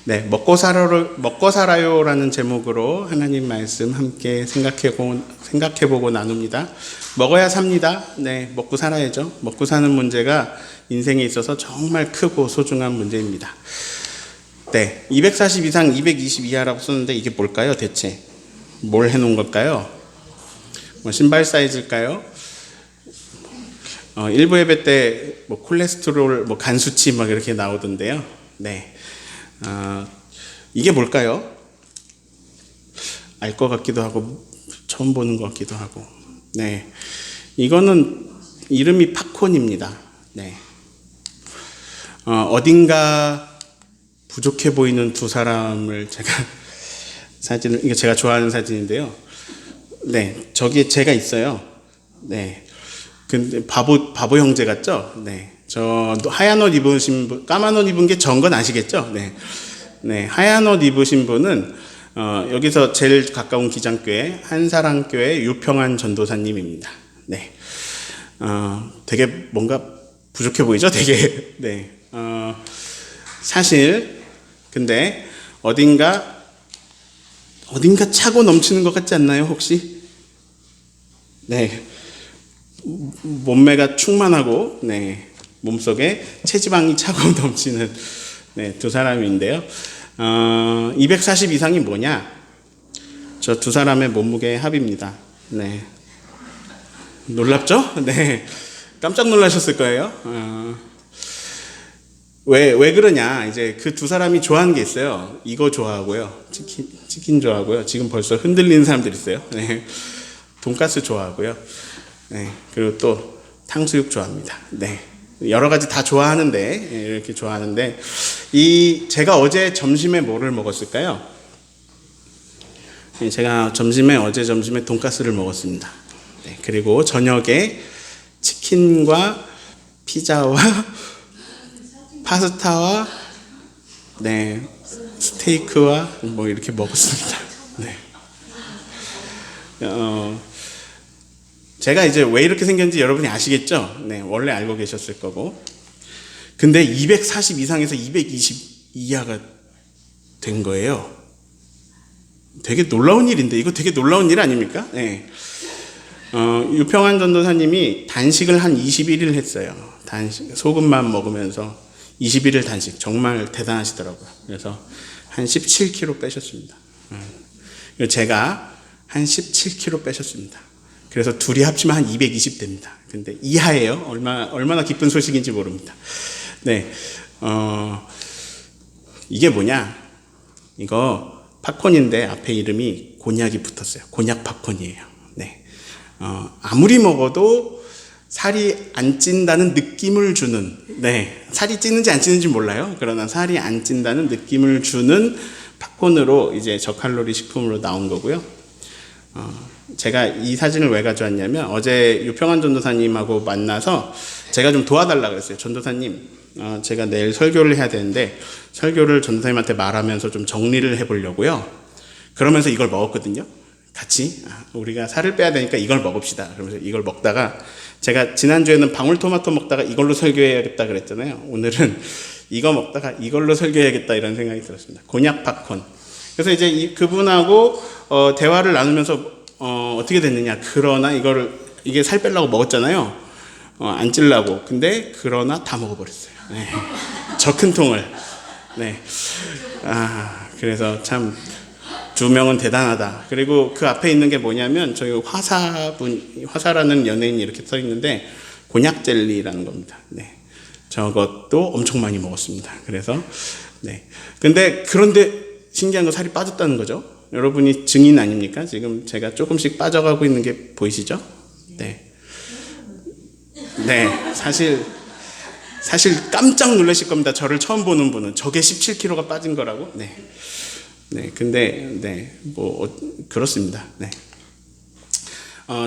먹고 살아요라는 제목으로 하나님 말씀 함께 생각해보고 나눕니다. 먹어야 삽니다. 네, 먹고 살아야죠. 먹고 사는 문제가 인생에 있어서 정말 크고 소중한 문제입니다. 네, 240 이상 220 이하라고 썼는데 이게 뭘까요, 대체? 뭘 해놓은 걸까요? 신발 사이즈일까요? 일부 예배 때 콜레스테롤, 간 수치 이렇게 나오던데요. 네. 이게 뭘까요? 알 것 같기도 하고 처음 보는 것 같기도 하고. 네, 이거는 이름이 팝콘입니다. 네. 어딘가 부족해 보이는 두 사람을 이게 제가 좋아하는 사진인데요. 네, 저기에 제가 있어요. 네. 근데 바보 형제 같죠? 네. 저 하얀 옷 입으신 분, 까만 옷 입은 게 전 건 아시겠죠? 네. 네. 하얀 옷 입으신 분은, 여기서 제일 가까운 기장교회, 한사랑교회 유평한 전도사님입니다. 네. 되게 뭔가 부족해 보이죠? 되게. 네. 사실, 근데 어딘가 차고 넘치는 것 같지 않나요, 혹시? 네. 몸매가 충만하고, 네, 몸속에 체지방이 차고 넘치는, 네, 두 사람인데요. 240 이상이 뭐냐? 저 두 사람의 몸무게의 합입니다. 네. 놀랍죠? 네. 깜짝 놀라셨을 거예요. 왜 그러냐? 이제 그 두 사람이 좋아하는 게 있어요. 이거 좋아하고요. 치킨 좋아하고요. 지금 벌써 흔들리는 사람들 있어요. 네. 돈가스 좋아하고요. 네, 그리고 또 탕수육 좋아합니다. 네, 여러 가지 다 좋아하는데, 이렇게 좋아하는데, 제가 어제 점심에 뭐를 먹었을까요? 제가 어제 점심에 돈가스를 먹었습니다. 네, 그리고 저녁에 치킨과 피자와 파스타와, 네, 스테이크와 이렇게 먹었습니다. 네. 제가 이제 왜 이렇게 생겼는지 여러분이 아시겠죠? 네, 원래 알고 계셨을 거고. 근데 240 이상에서 220 이하가 된 거예요. 되게 놀라운 일인데, 이거 되게 놀라운 일 아닙니까? 네. 유평한 전도사님이 단식을 한 21일 했어요. 소금만 먹으면서 21일 단식. 정말 대단하시더라고요. 그래서 한 17kg 빼셨습니다. 제가 한 17kg 빼셨습니다. 그래서 둘이 합치면 한 220 됩니다. 근데 이하예요. 얼마나 기쁜 소식인지 모릅니다. 네. 이게 뭐냐? 이거 팝콘인데 앞에 이름이 곤약이 붙었어요. 곤약 팝콘이에요. 네. 아무리 먹어도 살이 안 찐다는 느낌을 주는, 네. 살이 찌는지 안 찌는지 몰라요. 그러나 살이 안 찐다는 느낌을 주는 팝콘으로 이제 저칼로리 식품으로 나온 거고요. 제가 이 사진을 왜 가져왔냐면, 어제 유평한 전도사님하고 만나서 제가 좀 도와달라고 그랬어요. 전도사님, 제가 내일 설교를 해야 되는데 설교를 전도사님한테 말하면서 좀 정리를 해보려고요. 그러면서 이걸 먹었거든요. 같이 우리가 살을 빼야 되니까 이걸 먹읍시다. 그러면서 이걸 먹다가, 제가 지난주에는 방울토마토 먹다가 이걸로 설교해야겠다 그랬잖아요. 오늘은 이거 먹다가 이걸로 설교해야겠다 이런 생각이 들었습니다. 곤약 팝콘. 그래서 이제 그분하고 대화를 나누면서 어떻게 됐느냐. 그러나 이게 살 빼려고 먹었잖아요. 안 찔라고. 근데 그러나 다 먹어버렸어요. 네. 저 큰 통을. 네. 그래서 참 두 명은 대단하다. 그리고 그 앞에 있는 게 뭐냐면, 저희 화사라는 연예인이 이렇게 써 있는데 곤약 젤리라는 겁니다. 네. 저것도 엄청 많이 먹었습니다. 그래서 네. 그런데 신기한 건 살이 빠졌다는 거죠. 여러분이 증인 아닙니까? 지금 제가 조금씩 빠져가고 있는 게 보이시죠? 네. 네. 사실 깜짝 놀라실 겁니다. 저를 처음 보는 분은. 저게 17kg가 빠진 거라고? 네. 네. 근데, 네. 그렇습니다. 네.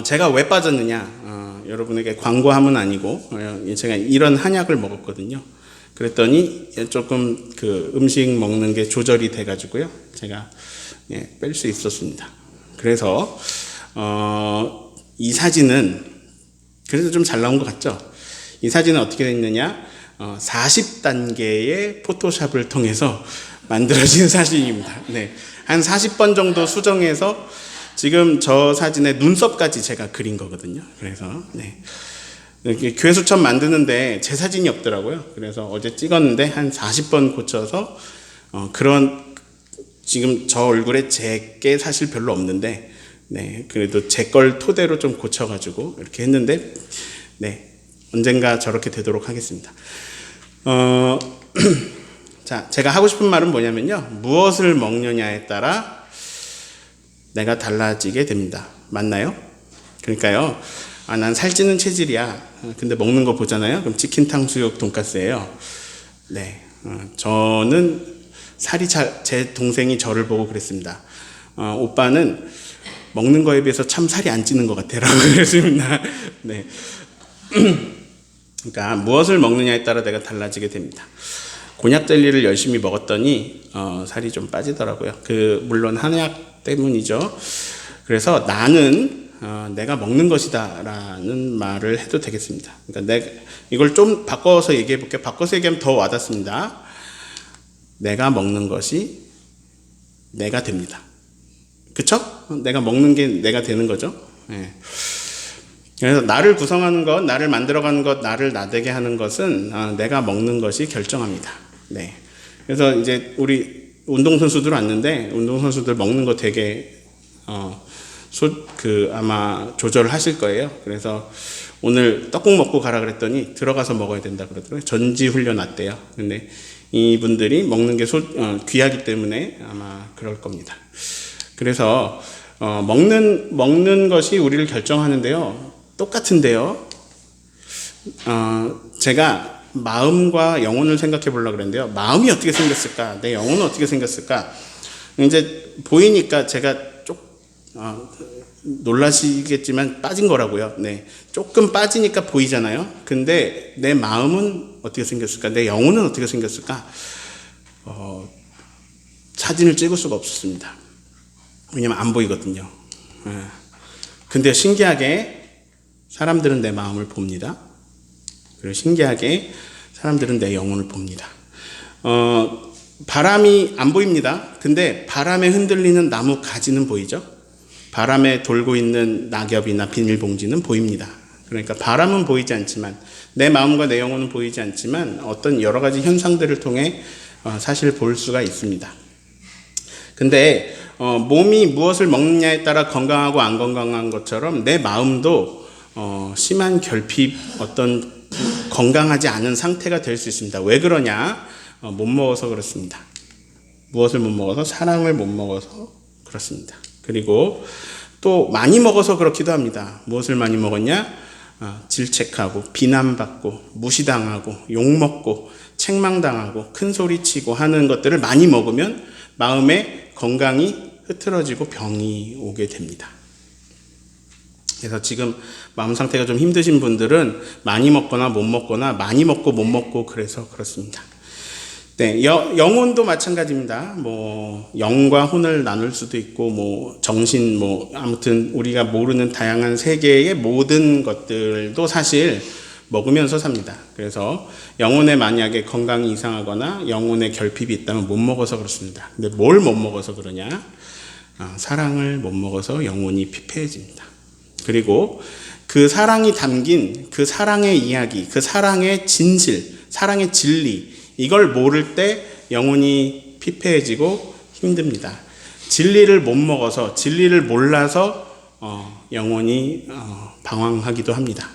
제가 왜 빠졌느냐? 여러분에게 광고함은 아니고, 제가 이런 한약을 먹었거든요. 그랬더니 조금 음식 먹는 게 조절이 돼가지고요. 제가 뺄 수 있었습니다. 그래서 이 사진은 그래서 좀 잘 나온 것 같죠? 이 사진은 어떻게 됐느냐? 40단계의 포토샵을 통해서 만들어진 사진입니다. 네. 한 40번 정도 수정해서 지금 저 사진의 눈썹까지 제가 그린 거거든요. 그래서, 네. 이렇게 교회 수첩 만드는데 제 사진이 없더라고요. 그래서 어제 찍었는데 한 40번 고쳐서, 그런, 지금 저 얼굴에 제 게 사실 별로 없는데, 네. 그래도 제 걸 토대로 좀 고쳐가지고 이렇게 했는데, 네. 언젠가 저렇게 되도록 하겠습니다. 자, 제가 하고 싶은 말은 뭐냐면요. 무엇을 먹느냐에 따라 내가 달라지게 됩니다. 맞나요? 그러니까요. 난 살찌는 체질이야. 근데 먹는 거 보잖아요. 그럼 치킨, 탕수육, 돈까스예요. 네. 저는 제 동생이 저를 보고 그랬습니다. 오빠는 먹는 거에 비해서 참 살이 안 찌는 것 같아라고 그랬습니다. 네. 그러니까 무엇을 먹느냐에 따라 내가 달라지게 됩니다. 곤약 젤리를 열심히 먹었더니 살이 좀 빠지더라고요. 물론 한약 때문이죠. 그래서 나는 내가 먹는 것이다라는 말을 해도 되겠습니다. 그러니까 이걸 좀 바꿔서 얘기해 볼게요. 바꿔서 얘기하면 더 와닿습니다. 내가 먹는 것이 내가 됩니다. 그쵸? 내가 먹는 게 내가 되는 거죠. 네. 그래서 나를 구성하는 것, 나를 만들어가는 것, 나를 나되게 하는 것은 내가 먹는 것이 결정합니다. 네. 그래서 이제 우리 운동선수들 왔는데, 운동선수들 먹는 거 되게, 아마 조절하실 거예요. 그래서 오늘 떡국 먹고 가라 그랬더니 들어가서 먹어야 된다 그러더라고요. 전지훈련 왔대요. 근데 이분들이 먹는 게 귀하기 때문에 아마 그럴 겁니다. 그래서, 먹는 것이 우리를 결정하는데요. 똑같은데요. 제가 마음과 영혼을 생각해 보려고 그랬는데요. 마음이 어떻게 생겼을까? 내 영혼은 어떻게 생겼을까? 이제 보이니까 제가 놀라시겠지만 빠진 거라고요. 네. 조금 빠지니까 보이잖아요. 근데 내 마음은 어떻게 생겼을까? 내 영혼은 어떻게 생겼을까? 사진을 찍을 수가 없었습니다. 왜냐면 안 보이거든요. 근데 신기하게 사람들은 내 마음을 봅니다. 그리고 신기하게 사람들은 내 영혼을 봅니다. 바람이 안 보입니다. 근데 바람에 흔들리는 나무 가지는 보이죠? 바람에 돌고 있는 낙엽이나 비닐봉지는 보입니다. 그러니까 바람은 보이지 않지만, 내 마음과 내 영혼은 보이지 않지만 어떤 여러 가지 현상들을 통해 사실 볼 수가 있습니다. 근데 몸이 무엇을 먹느냐에 따라 건강하고 안 건강한 것처럼 내 마음도 심한 결핍, 어떤 건강하지 않은 상태가 될 수 있습니다. 왜 그러냐? 못 먹어서 그렇습니다. 무엇을 못 먹어서? 사랑을 못 먹어서 그렇습니다. 그리고 또 많이 먹어서 그렇기도 합니다. 무엇을 많이 먹었냐? 질책하고 비난받고 무시당하고 욕먹고 책망당하고 큰소리치고 하는 것들을 많이 먹으면 마음의 건강이 흐트러지고 병이 오게 됩니다. 그래서 지금 마음 상태가 좀 힘드신 분들은 많이 먹거나 못 먹거나 많이 먹고 못 먹고 그래서 그렇습니다. 네, 영혼도 마찬가지입니다. 영과 혼을 나눌 수도 있고, 정신, 아무튼 우리가 모르는 다양한 세계의 모든 것들도 사실 먹으면서 삽니다. 그래서 영혼에 만약에 건강이 이상하거나 영혼에 결핍이 있다면 못 먹어서 그렇습니다. 근데 뭘 못 먹어서 그러냐? 사랑을 못 먹어서 영혼이 피폐해집니다. 그리고 그 사랑이 담긴 그 사랑의 이야기, 그 사랑의 진실, 사랑의 진리, 이걸 모를 때 영혼이 피폐해지고 힘듭니다. 진리를 못 먹어서, 진리를 몰라서 영혼이 방황하기도 합니다.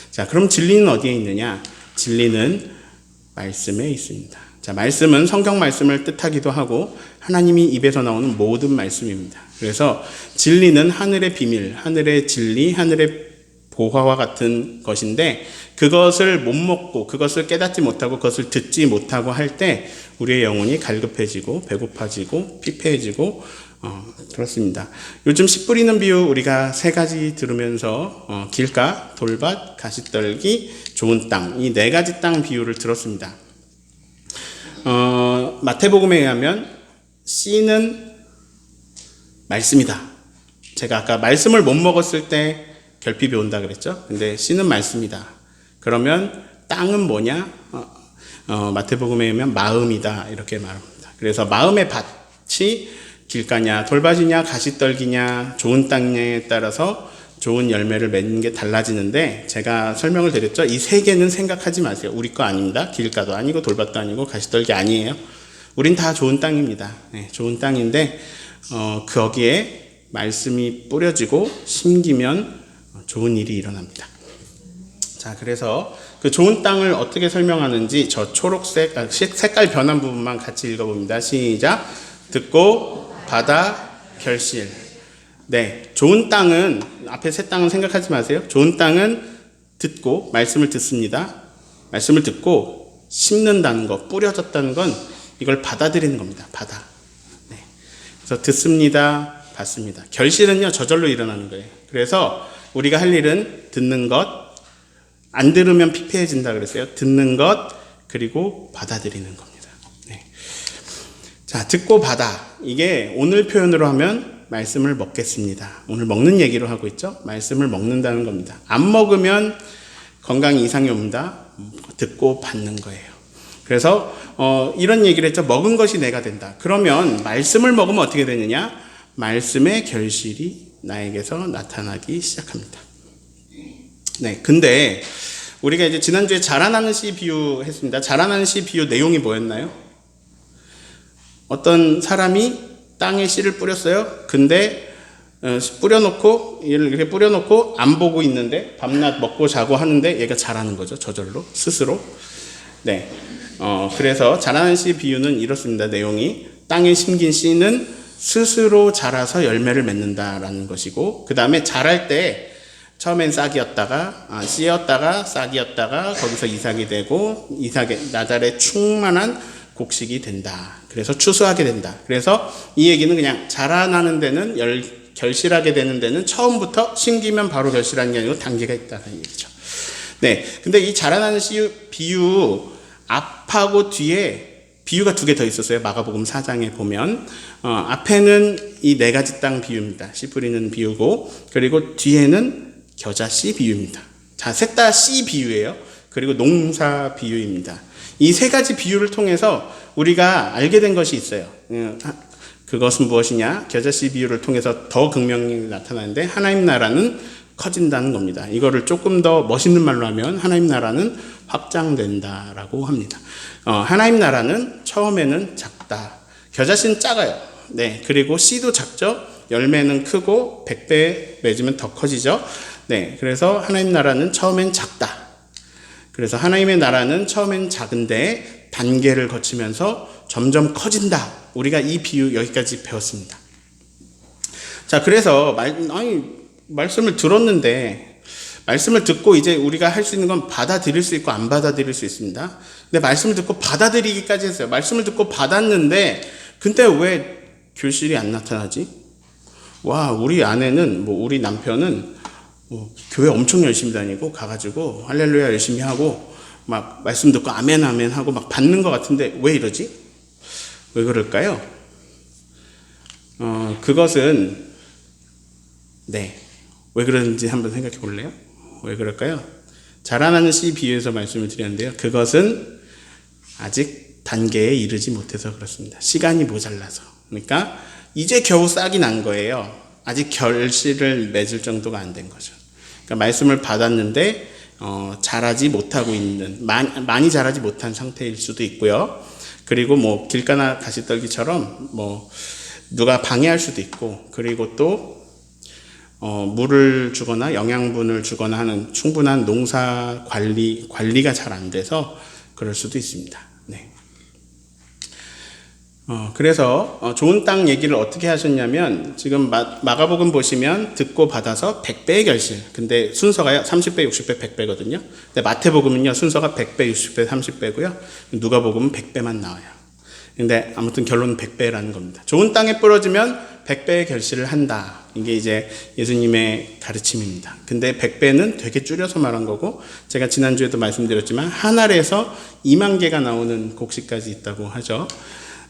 자, 그럼 진리는 어디에 있느냐? 진리는 말씀에 있습니다. 자, 말씀은 성경 말씀을 뜻하기도 하고 하나님이 입에서 나오는 모든 말씀입니다. 그래서 진리는 하늘의 비밀, 하늘의 진리, 하늘의 보화와 같은 것인데, 그것을 못 먹고 그것을 깨닫지 못하고 그것을 듣지 못하고 할 때 우리의 영혼이 갈급해지고 배고파지고 피폐해지고 그렇습니다. 요즘 씨 뿌리는 비유 우리가 3가지 들으면서 길가, 돌밭, 가시떨기, 좋은 땅, 이 4가지 땅 비유를 들었습니다. 마태복음에 의하면 씨는 말씀이다. 제가 아까 말씀을 못 먹었을 때 결핍이 온다 그랬죠. 근데 씨는 말씀이다. 그러면 땅은 뭐냐? 마태복음에 의하면 마음이다. 이렇게 말합니다. 그래서 마음의 밭이 길가냐, 돌밭이냐, 가시떨기냐, 좋은 땅에 따라서 좋은 열매를 맺는 게 달라지는데, 제가 설명을 드렸죠. 이 세 개는 생각하지 마세요. 우리 거 아닙니다. 길가도 아니고 돌밭도 아니고 가시떨기 아니에요. 우린 다 좋은 땅입니다. 네, 좋은 땅인데 거기에 말씀이 뿌려지고 심기면 좋은 일이 일어납니다. 자, 그래서 그 좋은 땅을 어떻게 설명하는지 저 초록색 색깔 변한 부분만 같이 읽어봅니다. 시작. 듣고 받아 결실. 네, 좋은 땅은, 앞에 세 땅은 생각하지 마세요. 좋은 땅은 듣고 말씀을 듣습니다. 말씀을 듣고 심는다는 거, 뿌려졌다는 건 이걸 받아들이는 겁니다. 받아. 네. 그래서 듣습니다. 받습니다. 결실은요, 저절로 일어나는 거예요. 그래서 우리가 할 일은 듣는 것, 안 들으면 피폐해진다 그랬어요. 듣는 것, 그리고 받아들이는 겁니다. 네. 자, 듣고 받아. 이게 오늘 표현으로 하면 말씀을 먹겠습니다. 오늘 먹는 얘기로 하고 있죠. 말씀을 먹는다는 겁니다. 안 먹으면 건강에 이상이 옵니다. 듣고 받는 거예요. 그래서 이런 얘기를 했죠. 먹은 것이 내가 된다. 그러면 말씀을 먹으면 어떻게 되느냐? 말씀의 결실이 나에게서 나타나기 시작합니다. 네, 근데 우리가 이제 지난주에 자라나는 씨 비유 했습니다. 자라나는 씨 비유 내용이 뭐였나요? 어떤 사람이 땅에 씨를 뿌렸어요. 근데 뿌려놓고, 얘를 이렇게 뿌려놓고 안 보고 있는데 밤낮 먹고 자고 하는데 얘가 자라는 거죠. 저절로, 스스로. 네. 그래서 자라는 씨 비유는 이렇습니다. 내용이 땅에 심긴 씨는 스스로 자라서 열매를 맺는다라는 것이고, 그 다음에 자랄 때 처음엔 싹이었다가 씨였다가 싹이었다가 거기서 이삭이 되고, 나달에 충만한 곡식이 된다. 그래서 추수하게 된다. 그래서 이 얘기는 그냥 자라나는 데는 결실하게 되는 데는 처음부터 심기면 바로 결실하는 게 아니고 단계가 있다는 얘기죠. 네. 근데 이 자라나는 씨 비유 앞하고 뒤에 비유가 두 개 더 있었어요. 마가복음 4장에 보면 앞에는 이 네 가지 땅 비유입니다. 씨 뿌리는 비유고, 그리고 뒤에는 겨자씨 비유입니다. 자, 셋 다 씨 비유예요. 그리고 농사 비유입니다. 이 세 가지 비유를 통해서 우리가 알게 된 것이 있어요. 그것은 무엇이냐? 겨자씨 비유를 통해서 더 극명히 나타나는데, 하나님 나라는 커진다는 겁니다. 이거를 조금 더 멋있는 말로 하면 하나님 나라는 확장된다라고 합니다. 하나님 나라는 처음에는 작다. 겨자씨는 작아요. 네, 그리고 씨도 작죠. 열매는 크고 100배 맺으면 더 커지죠. 네, 그래서 하나님 나라는 처음엔 작다. 그래서 하나님의 나라는 처음엔 작은데 단계를 거치면서 점점 커진다. 우리가 이 비유 여기까지 배웠습니다. 자, 그래서 말씀을 들었는데, 말씀을 듣고 이제 우리가 할 수 있는 건 받아들일 수 있고 안 받아들일 수 있습니다. 근데 말씀을 듣고 받아들이기까지 했어요. 말씀을 듣고 받았는데, 근데 왜 결실이 안 나타나지? 와, 우리 아내는, 우리 남편은 교회 엄청 열심히 다니고 가가지고 할렐루야 열심히 하고 막 말씀 듣고 아멘 아멘 하고 막 받는 것 같은데 왜 이러지? 왜 그럴까요? 그것은 왜 그런지 한번 생각해 볼래요? 왜 그럴까요? 자라나는 씨 비유에서 말씀을 드렸는데요. 그것은 아직 단계에 이르지 못해서 그렇습니다. 시간이 모자라서. 그러니까 이제 겨우 싹이 난 거예요. 아직 결실을 맺을 정도가 안 된 거죠. 그러니까 말씀을 받았는데 자라지 못하고 있는, 많이 자라지 못한 상태일 수도 있고요. 그리고 길가나 가시떨기처럼 누가 방해할 수도 있고, 그리고 또 물을 주거나 영양분을 주거나 하는 충분한 농사 관리가 잘 안 돼서 그럴 수도 있습니다. 네. 그래서 좋은 땅 얘기를 어떻게 하셨냐면, 지금 마가복음 보시면 듣고 받아서 100배의 결실. 근데 순서가요 30배, 60배, 100배거든요. 근데 마태복음은요 순서가 100배, 60배, 30배고요. 누가복음은 100배만 나와요. 근데 아무튼 결론은 100배라는 겁니다. 좋은 땅에 뿌려지면 100배의 결실을 한다. 이게 이제 예수님의 가르침입니다. 근데 100배는 되게 줄여서 말한 거고, 제가 지난주에도 말씀드렸지만 한 알에서 2만 개가 나오는 곡식까지 있다고 하죠.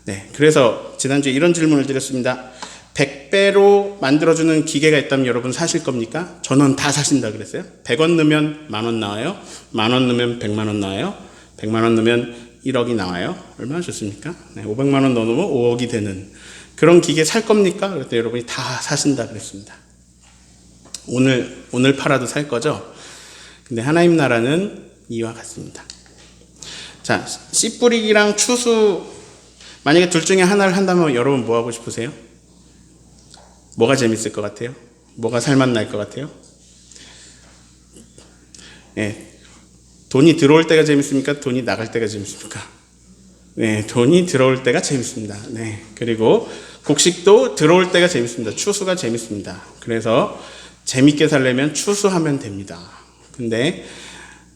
네, 그래서 지난주에 이런 질문을 드렸습니다. 100배로 만들어주는 기계가 있다면 여러분 사실 겁니까? 전원 다 사신다 그랬어요. 100원 넣으면 10,000원 나와요. 10,000원 넣으면 100만 원 나와요. 100만 원 넣으면 1억이 나와요. 얼마나 좋습니까? 네, 500만 원 넣어놓으면 5억이 되는 그런 기계 살 겁니까? 그랬더니 여러분이 다 사신다 그랬습니다. 오늘 팔아도 살 거죠? 근데 하나님 나라는 이와 같습니다. 자, 씨 뿌리기랑 추수, 만약에 둘 중에 하나를 한다면 여러분 뭐 하고 싶으세요? 뭐가 재밌을 것 같아요? 뭐가 살맛 날 것 같아요? 네, 돈이 들어올 때가 재밌습니까? 돈이 나갈 때가 재밌습니까? 네, 돈이 들어올 때가 재밌습니다. 네, 그리고 곡식도 들어올 때가 재밌습니다. 추수가 재밌습니다. 그래서 재밌게 살려면 추수하면 됩니다. 근데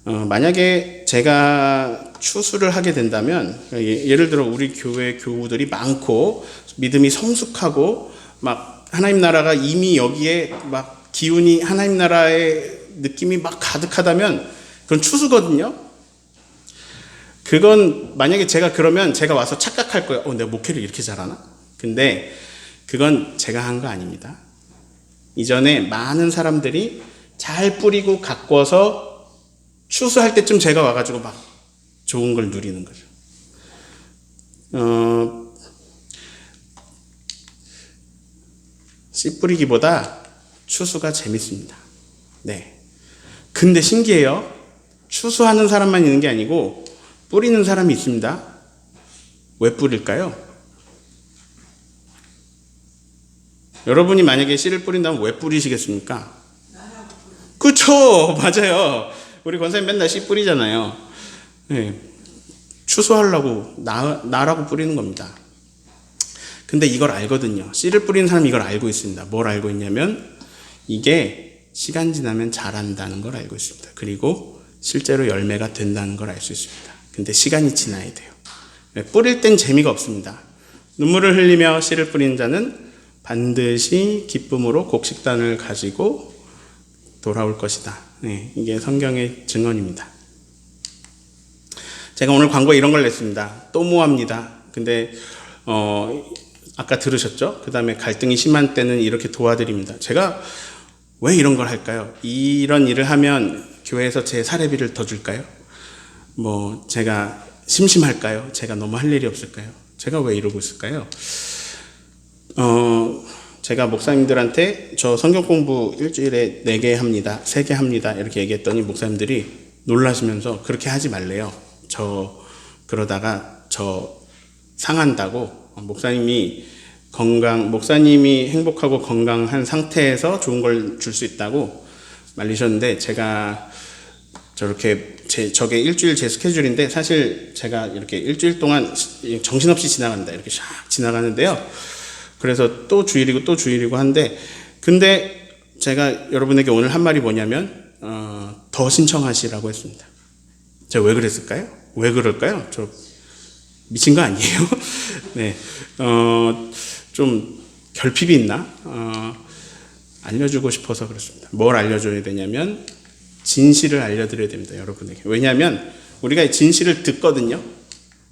만약에 제가 추수를 하게 된다면, 예를 들어 우리 교회 교우들이 많고 믿음이 성숙하고 막 하나님 나라가 이미 여기에 막 기운이 하나님 나라의 느낌이 막 가득하다면 그건 추수거든요. 그건 만약에 제가 그러면 제가 와서 착각할 거예요. 내가 목회를 이렇게 잘하나? 근데 그건 제가 한 거 아닙니다. 이전에 많은 사람들이 잘 뿌리고 가꿔서 추수할 때쯤 제가 와가지고 막 좋은 걸 누리는 거죠. 씨 뿌리기보다 추수가 재밌습니다. 네. 근데 신기해요. 추수하는 사람만 있는 게 아니고 뿌리는 사람이 있습니다. 왜 뿌릴까요? 여러분이 만약에 씨를 뿌린다면 왜 뿌리시겠습니까? 그쵸, 맞아요. 우리 권사님 맨날 씨 뿌리잖아요. 네. 추수하려고 나라고 뿌리는 겁니다. 근데 이걸 알거든요. 씨를 뿌리는 사람이 이걸 알고 있습니다. 뭘 알고 있냐면 이게 시간 지나면 자란다는 걸 알고 있습니다. 그리고 실제로 열매가 된다는 걸 알 수 있습니다. 근데 시간이 지나야 돼요. 뿌릴 땐 재미가 없습니다. 눈물을 흘리며 씨를 뿌리는 자는 반드시 기쁨으로 곡식단을 가지고 돌아올 것이다. 네, 이게 성경의 증언입니다. 제가 오늘 광고에 이런 걸 냈습니다. 또 모합니다. 근데 아까 들으셨죠? 그 다음에 갈등이 심한 때는 이렇게 도와드립니다. 제가 왜 이런 걸 할까요? 이런 일을 하면 교회에서 제 사례비를 더 줄까요? 뭐 제가 심심할까요? 제가 너무 할 일이 없을까요? 제가 왜 이러고 있을까요? 제가 목사님들한테 저 성경 공부 일주일에 4개 합니다. 3개 합니다. 이렇게 얘기했더니 목사님들이 놀라시면서 그렇게 하지 말래요. 그러다가 저 상한다고. 목사님이 행복하고 건강한 상태에서 좋은 걸 줄 수 있다고 말리셨는데, 제가 저렇게 저게 일주일 제 스케줄인데 사실 제가 이렇게 일주일 동안 정신없이 지나간다. 이렇게 샥 지나가는데요. 그래서 또 주일이고 또 주일이고 한데, 근데 제가 여러분에게 오늘 한 말이 뭐냐면 더 신청하시라고 했습니다. 제가 왜 그랬을까요? 왜 그럴까요? 저 미친 거 아니에요? 네, 좀 결핍이 있나? 알려주고 싶어서 그렇습니다. 뭘 알려줘야 되냐면 진실을 알려드려야 됩니다, 여러분에게. 왜냐하면 우리가 진실을 듣거든요.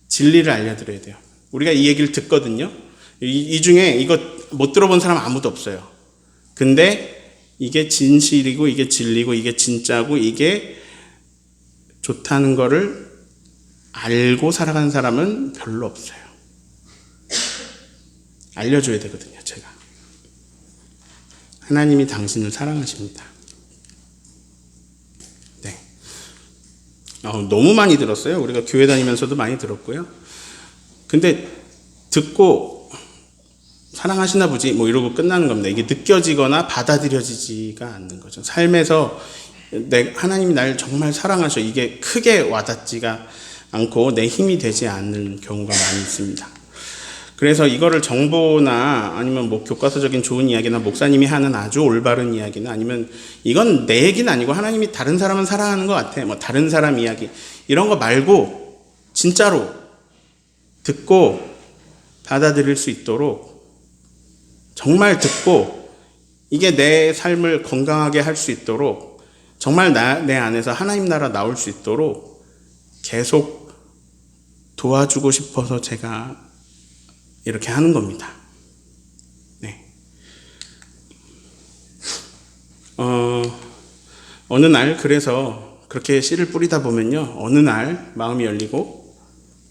진리를 알려드려야 돼요. 우리가 이 얘기를 듣거든요. 이 중에 이거 못 들어본 사람 아무도 없어요. 근데 이게 진실이고 이게 진리고 이게 진짜고 이게 좋다는 거를 알고 살아가는 사람은 별로 없어요. 알려줘야 되거든요, 제가. 하나님이 당신을 사랑하십니다. 네. 너무 많이 들었어요. 우리가 교회 다니면서도 많이 들었고요. 근데 듣고 사랑하시나 보지 뭐 이러고 끝나는 겁니다. 이게 느껴지거나 받아들여지지가 않는 거죠. 삶에서 하나님이 날 정말 사랑하셔, 이게 크게 와닿지가 않고 내 힘이 되지 않는 경우가 많이 있습니다. 그래서 이거를 정보나 아니면 뭐 교과서적인 좋은 이야기나 목사님이 하는 아주 올바른 이야기나 아니면 이건 내 얘기는 아니고 하나님이 다른 사람은 사랑하는 것 같아, 뭐 다른 사람 이야기 이런 거 말고 진짜로 듣고 받아들일 수 있도록, 정말 듣고 이게 내 삶을 건강하게 할 수 있도록, 정말 내 안에서 하나님 나라 나올 수 있도록 계속 도와주고 싶어서 제가 이렇게 하는 겁니다. 네. 어느 날 그래서 그렇게 씨를 뿌리다 보면요, 어느 날 마음이 열리고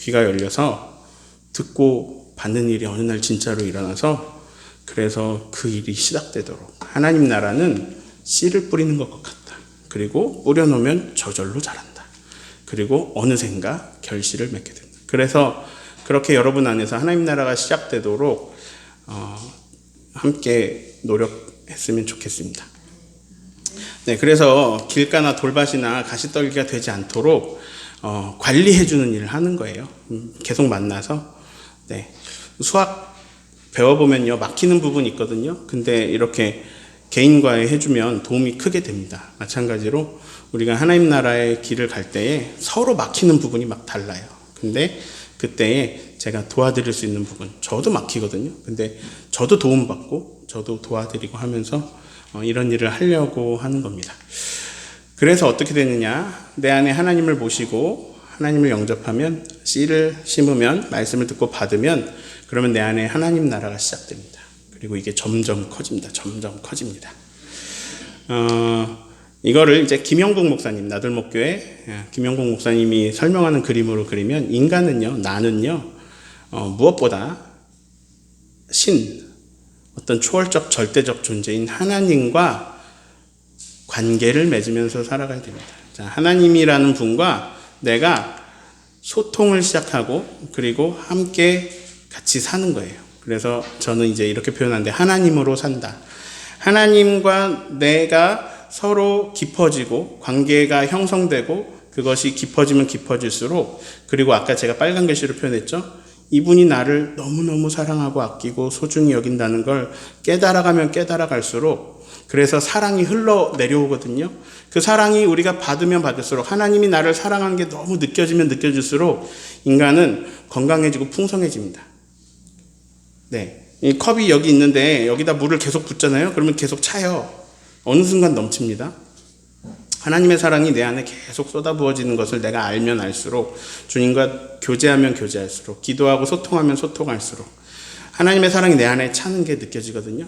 귀가 열려서 듣고 받는 일이 어느 날 진짜로 일어나서 그래서 그 일이 시작되도록 하나님 나라는 씨를 뿌리는 것 같다. 그리고 뿌려놓으면 저절로 자란다. 그리고 어느샌가 결실을 맺게 된다. 그래서 그렇게 여러분 안에서 하나님 나라가 시작되도록 함께 노력했으면 좋겠습니다. 네, 그래서 길가나 돌밭이나 가시떨기가 되지 않도록 관리해주는 일을 하는 거예요. 계속 만나서. 네, 수학 배워보면요, 막히는 부분이 있거든요. 근데 이렇게 개인과에 해주면 도움이 크게 됩니다. 마찬가지로 우리가 하나님 나라의 길을 갈 때에 서로 막히는 부분이 막 달라요. 근데 그때에 제가 도와드릴 수 있는 부분, 저도 막히거든요. 근데 저도 도움받고 저도 도와드리고 하면서 이런 일을 하려고 하는 겁니다. 그래서 어떻게 되느냐, 내 안에 하나님을 모시고 하나님을 영접하면, 씨를 심으면, 말씀을 듣고 받으면, 그러면 내 안에 하나님 나라가 시작됩니다. 그리고 이게 점점 커집니다. 점점 커집니다. 이거를 이제 김영국 목사님, 나들목교회 김영국 목사님이 설명하는 그림으로 그리면, 인간은요, 나는요, 무엇보다 어떤 초월적 절대적 존재인 하나님과 관계를 맺으면서 살아가야 됩니다. 자, 하나님이라는 분과 내가 소통을 시작하고 그리고 함께 같이 사는 거예요. 그래서 저는 이제 이렇게 표현하는데, 하나님으로 산다. 하나님과 내가 서로 깊어지고 관계가 형성되고 그것이 깊어지면 깊어질수록, 그리고 아까 제가 빨간 글씨로 표현했죠. 이분이 나를 너무너무 사랑하고 아끼고 소중히 여긴다는 걸 깨달아가면 깨달아갈수록, 그래서 사랑이 흘러 내려오거든요. 그 사랑이 우리가 받으면 받을수록, 하나님이 나를 사랑하는 게 너무 느껴지면 느껴질수록 인간은 건강해지고 풍성해집니다. 네, 이 컵이 여기 있는데 여기다 물을 계속 붓잖아요. 그러면 계속 차요. 어느 순간 넘칩니다. 하나님의 사랑이 내 안에 계속 쏟아부어지는 것을 내가 알면 알수록, 주님과 교제하면 교제할수록, 기도하고 소통하면 소통할수록 하나님의 사랑이 내 안에 차는 게 느껴지거든요.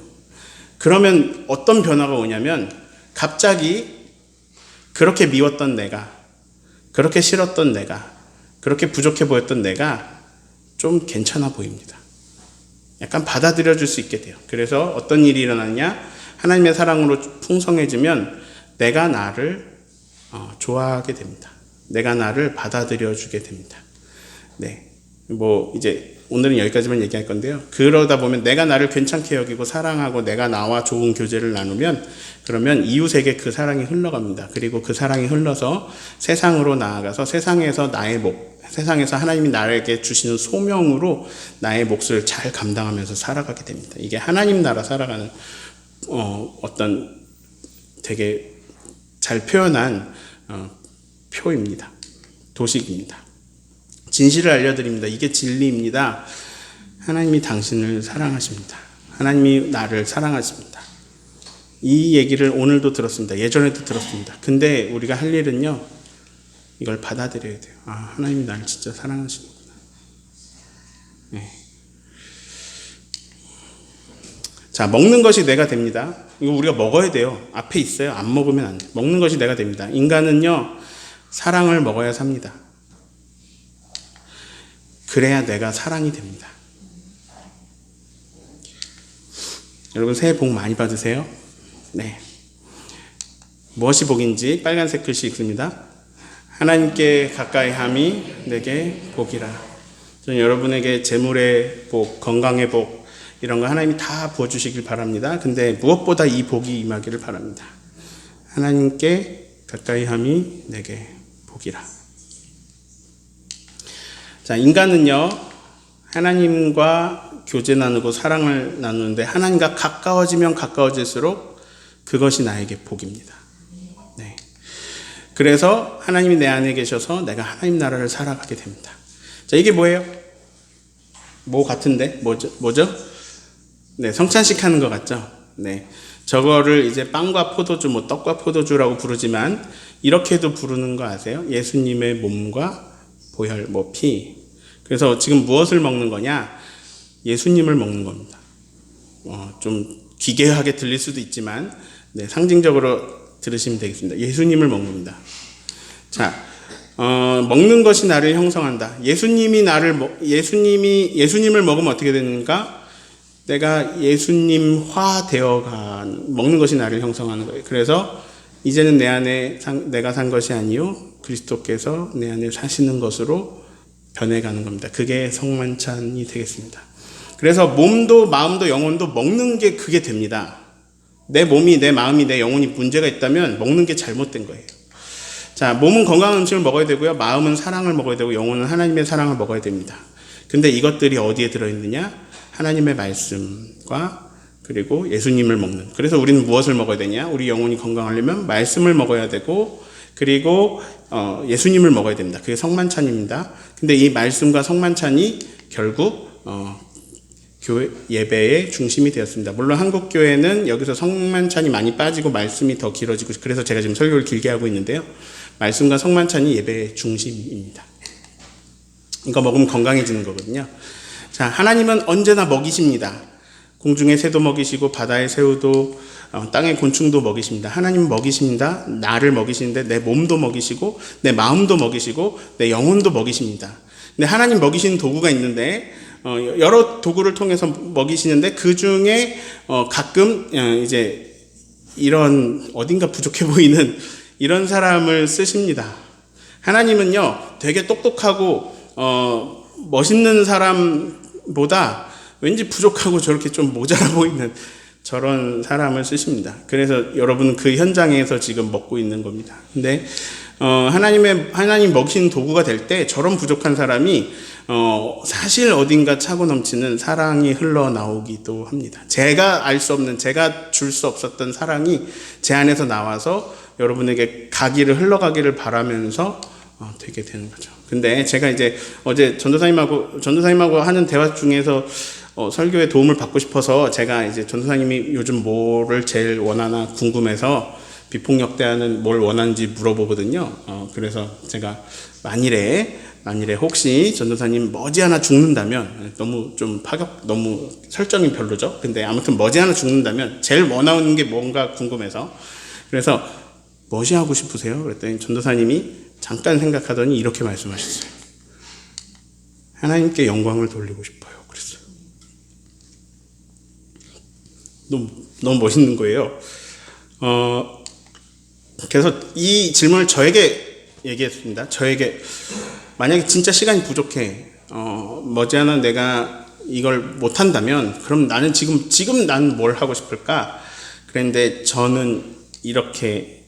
그러면 어떤 변화가 오냐면, 갑자기 그렇게 미웠던 내가, 그렇게 싫었던 내가, 그렇게 부족해 보였던 내가 좀 괜찮아 보입니다. 약간 받아들여줄 수 있게 돼요. 그래서 어떤 일이 일어나냐, 하나님의 사랑으로 풍성해지면 내가 나를 좋아하게 됩니다. 내가 나를 받아들여주게 됩니다. 네, 이제 오늘은 여기까지만 얘기할 건데요. 그러다 보면 내가 나를 괜찮게 여기고 사랑하고 내가 나와 좋은 교제를 나누면, 그러면 이웃에게 그 사랑이 흘러갑니다. 그리고 그 사랑이 흘러서 세상으로 나아가서 세상에서 세상에서 하나님이 나에게 주시는 소명으로 나의 몫을 잘 감당하면서 살아가게 됩니다. 이게 하나님 나라 살아가는 어떤 되게 잘 표현한 표입니다. 도식입니다. 진실을 알려드립니다. 이게 진리입니다. 하나님이 당신을 사랑하십니다. 하나님이 나를 사랑하십니다. 이 얘기를 오늘도 들었습니다. 예전에도 들었습니다. 근데 우리가 할 일은요, 이걸 받아들여야 돼요. 하나님이 나를 진짜 사랑하시는구나. 네. 자, 먹는 것이 내가 됩니다. 이거 우리가 먹어야 돼요. 앞에 있어요. 안 먹으면 안 돼요. 먹는 것이 내가 됩니다. 인간은요, 사랑을 먹어야 삽니다. 그래야 내가 사랑이 됩니다. 여러분, 새해 복 많이 받으세요. 네. 무엇이 복인지 빨간색 글씨 읽습니다. 하나님께 가까이 함이 내게 복이라. 저는 여러분에게 재물의 복, 건강의 복, 이런 거 하나님이 다 부어주시길 바랍니다. 근데 무엇보다 이 복이 임하기를 바랍니다. 하나님께 가까이 함이 내게 복이라. 자, 인간은요, 하나님과 교제 나누고 사랑을 나누는데, 하나님과 가까워지면 가까워질수록 그것이 나에게 복입니다. 네. 그래서 하나님이 내 안에 계셔서 내가 하나님 나라를 살아가게 됩니다. 자, 이게 뭐예요? 뭐 같은데? 뭐죠? 네, 성찬식 하는 것 같죠? 네. 저거를 이제 빵과 포도주, 떡과 포도주라고 부르지만, 이렇게도 부르는 거 아세요? 예수님의 몸과 보혈, 피. 그래서 지금 무엇을 먹는 거냐? 예수님을 먹는 겁니다. 좀 기괴하게 들릴 수도 있지만, 네, 상징적으로 들으시면 되겠습니다. 예수님을 먹는 겁니다. 자, 먹는 것이 나를 형성한다. 예수님을 먹으면 어떻게 되는가? 내가 예수님화 되어간, 먹는 것이 나를 형성하는 거예요. 그래서 이제는 내 안에 내가 산 것이 아니요 그리스도께서 내 안에 사시는 것으로 변해가는 겁니다. 그게 성만찬이 되겠습니다. 그래서 몸도 마음도 영혼도 먹는 게 그게 됩니다. 내 몸이, 내 마음이, 내 영혼이 문제가 있다면 먹는 게 잘못된 거예요. 자, 몸은 건강한 음식을 먹어야 되고요. 마음은 사랑을 먹어야 되고 영혼은 하나님의 사랑을 먹어야 됩니다. 근데 이것들이 어디에 들어있느냐? 하나님의 말씀과 그리고 예수님을 먹는. 그래서 우리는 무엇을 먹어야 되냐? 우리 영혼이 건강하려면 말씀을 먹어야 되고 그리고 예수님을 먹어야 됩니다. 그게 성만찬입니다. 근데 이 말씀과 성만찬이 결국 교회 예배의 중심이 되었습니다. 물론 한국 교회는 여기서 성만찬이 많이 빠지고 말씀이 더 길어지고 그래서 제가 지금 설교를 길게 하고 있는데요. 말씀과 성만찬이 예배의 중심입니다. 이거 먹으면 건강해지는 거거든요. 자, 하나님은 언제나 먹이십니다. 공중의 새도 먹이시고 바다의 새우도 땅의 곤충도 먹이십니다. 하나님은 먹이십니다. 나를 먹이시는데 내 몸도 먹이시고 내 마음도 먹이시고 내 영혼도 먹이십니다. 근데 하나님 먹이시는 도구가 있는데 여러 도구를 통해서 먹이시는데 그 중에 가끔 이제 이런 어딘가 부족해 보이는 이런 사람을 쓰십니다. 하나님은요 되게 똑똑하고 멋있는 사람보다 왠지 부족하고 저렇게 좀 모자라 보이는 저런 사람을 쓰십니다. 그래서 여러분은 그 현장에서 지금 먹고 있는 겁니다. 근데 하나님 먹이시는 도구가 될 때 저런 부족한 사람이 사실 어딘가 차고 넘치는 사랑이 흘러나오기도 합니다. 제가 알 수 없는, 제가 줄 수 없었던 사랑이 제 안에서 나와서 여러분에게 흘러가기를 바라면서 되게 되는 거죠. 근데 제가 이제 어제 전도사님하고 하는 대화 중에서 설교에 도움을 받고 싶어서 제가 이제 전도사님이 요즘 뭐를 제일 원하나 궁금해서 비폭력 대화는 뭘 원하는지 물어보거든요. 그래서 제가 만일에 혹시 전도사님 머지않아 죽는다면, 너무 설정이 별로죠. 근데 아무튼 머지않아 죽는다면 제일 원하는 게 뭔가 궁금해서, 그래서 무엇이 하고 싶으세요? 그랬더니 전도사님이 잠깐 생각하더니 이렇게 말씀하셨어요. 하나님께 영광을 돌리고 싶어요. 그랬어요. 너무 멋있는 거예요. 그래서 이 질문을 저에게 얘기했습니다. 저에게 만약에 진짜 시간이 부족해, 머지않아 내가 이걸 못한다면 그럼 나는 지금 나는 뭘 하고 싶을까? 그런데 저는 이렇게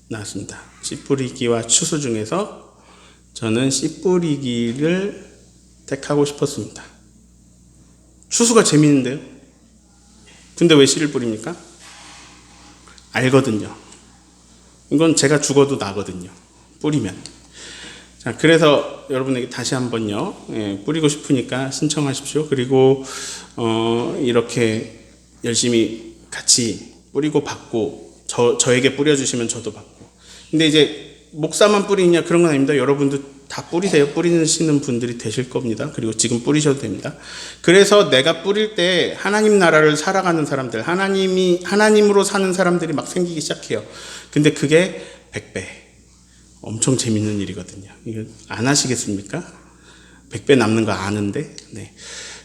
나왔습니다. 씨 뿌리기와 추수 중에서 저는 씨 뿌리기를 택하고 싶었습니다. 추수가 재미있는데요? 근데 왜 씨를 뿌립니까? 알거든요. 이건 제가 죽어도 나거든요. 뿌리면. 자, 그래서 여러분에게 다시 한번요. 뿌리고 싶으니까 신청하십시오. 그리고 이렇게 열심히 같이 뿌리고 받고 저에게 뿌려주시면 저도 받고. 근데 이제 목사만 뿌리냐 그런 건 아닙니다. 여러분도 다 뿌리세요. 뿌리시는 분들이 되실 겁니다. 그리고 지금 뿌리셔도 됩니다. 그래서 내가 뿌릴 때 하나님 나라를 살아가는 사람들, 하나님으로 사는 사람들이 막 생기기 시작해요. 근데 그게 100배. 엄청 재밌는 일이거든요. 이거 안 하시겠습니까? 100배 남는 거 아는데. 네.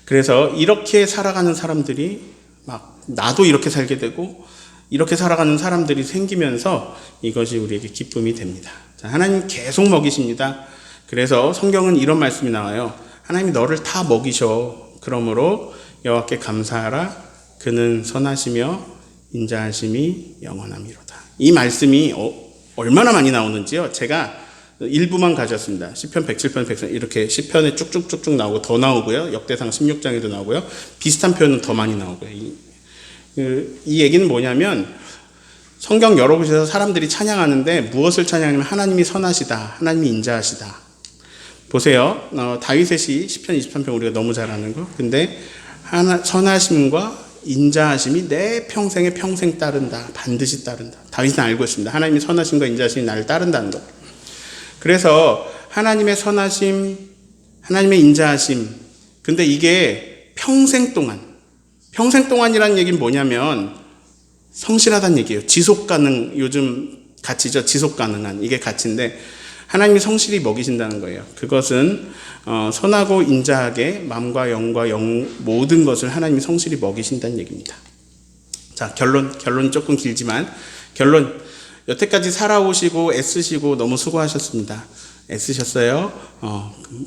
그래서 이렇게 살아가는 사람들이 막 나도 이렇게 살게 되고 이렇게 살아가는 사람들이 생기면서 이것이 우리에게 기쁨이 됩니다. 자, 하나님 계속 먹이십니다. 그래서 성경은 이런 말씀이 나와요. 하나님이 너를 다 먹이셔. 그러므로 여호와께 감사하라. 그는 선하시며 인자하심이 영원함이로다. 이 말씀이 얼마나 많이 나오는지요. 제가 일부만 가져왔습니다. 시편 107편, 103 이렇게 시편에 쭉쭉쭉쭉 나오고 더 나오고요. 역대상 16장에도 나오고요. 비슷한 표현은 더 많이 나오고요. 이 얘기는 뭐냐면 성경 여러 곳에서 사람들이 찬양하는데 무엇을 찬양하냐면 하나님이 선하시다, 하나님이 인자하시다. 보세요. 다윗의 시편 23편 우리가 너무 잘 아는 거. 근데 선하심과 인자하심이 내 평생에 평생 따른다. 반드시 따른다. 다윗은 알고 있습니다. 하나님이 선하심과 인자하심이 나를 따른다는 것. 그래서 하나님의 선하심, 하나님의 인자하심. 근데 이게 평생 동안이라는 얘기는 뭐냐면 성실하다는 얘기예요. 지속 가능, 요즘 가치죠. 지속 가능한 이게 가치인데 하나님이 성실히 먹이신다는 거예요. 그것은 선하고 인자하게 마음과 영과 모든 것을 하나님이 성실히 먹이신다는 얘기입니다. 자, 결론이 조금 길지만 결론, 여태까지 살아오시고 애쓰시고 너무 수고하셨습니다. 애쓰셨어요.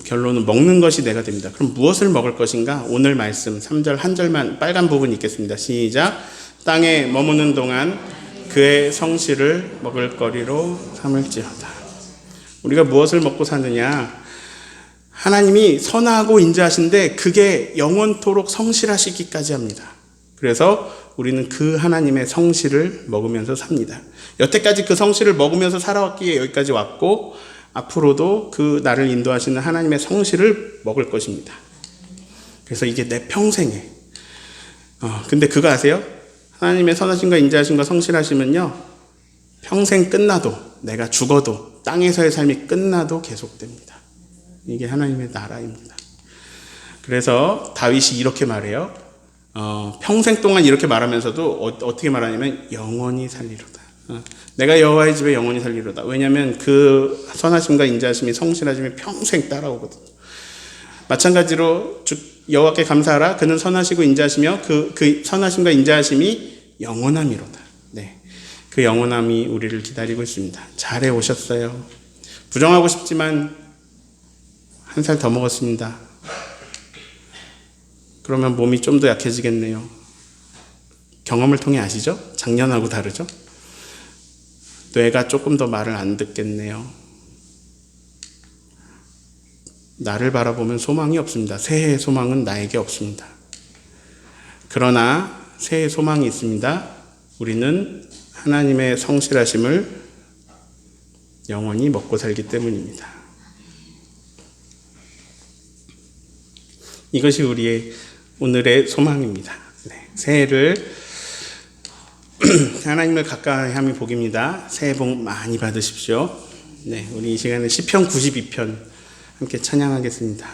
결론은 먹는 것이 내가 됩니다. 그럼 무엇을 먹을 것인가? 오늘 말씀 3절 한 절만 빨간 부분 있겠습니다. 시작. 땅에 머무는 동안 그의 성실을 먹을 거리로 삼을지어다. 우리가 무엇을 먹고 사느냐? 하나님이 선하고 인자하신데 그게 영원토록 성실하시기까지 합니다. 그래서 우리는 그 하나님의 성실을 먹으면서 삽니다. 여태까지 그 성실을 먹으면서 살아왔기에 여기까지 왔고 앞으로도 그 나를 인도하시는 하나님의 성실을 먹을 것입니다. 그래서 이게 내 평생에 근데 그거 아세요? 하나님의 선하심과 인자하심과 성실하심은요 평생 끝나도 내가 죽어도 땅에서의 삶이 끝나도 계속됩니다. 이게 하나님의 나라입니다. 그래서 다윗이 이렇게 말해요. 평생 동안 이렇게 말하면서도 어떻게 말하냐면 영원히 살리로다. 내가 여호와의 집에 영원히 살리로다. 왜냐하면 그 선하심과 인자하심이 성실하심이 평생 따라오거든요. 마찬가지로 여호와께 감사하라. 그는 선하시고 인자하시며 그 선하심과 인자하심이 영원함이로다. 네, 그 영원함이 우리를 기다리고 있습니다. 잘해 오셨어요. 부정하고 싶지만 한 살 더 먹었습니다. 그러면 몸이 좀 더 약해지겠네요. 경험을 통해 아시죠? 작년하고 다르죠? 뇌가 조금 더 말을 안 듣겠네요. 나를 바라보면 소망이 없습니다. 새해의 소망은 나에게 없습니다. 그러나 새해의 소망이 있습니다. 우리는 하나님의 성실하심을 영원히 먹고 살기 때문입니다. 이것이 우리의 오늘의 소망입니다. 네, 새해를 하나님을 가까이 함이 복입니다. 새해 복 많이 받으십시오. 네, 우리 이 시간에 시편 92편 함께 찬양하겠습니다.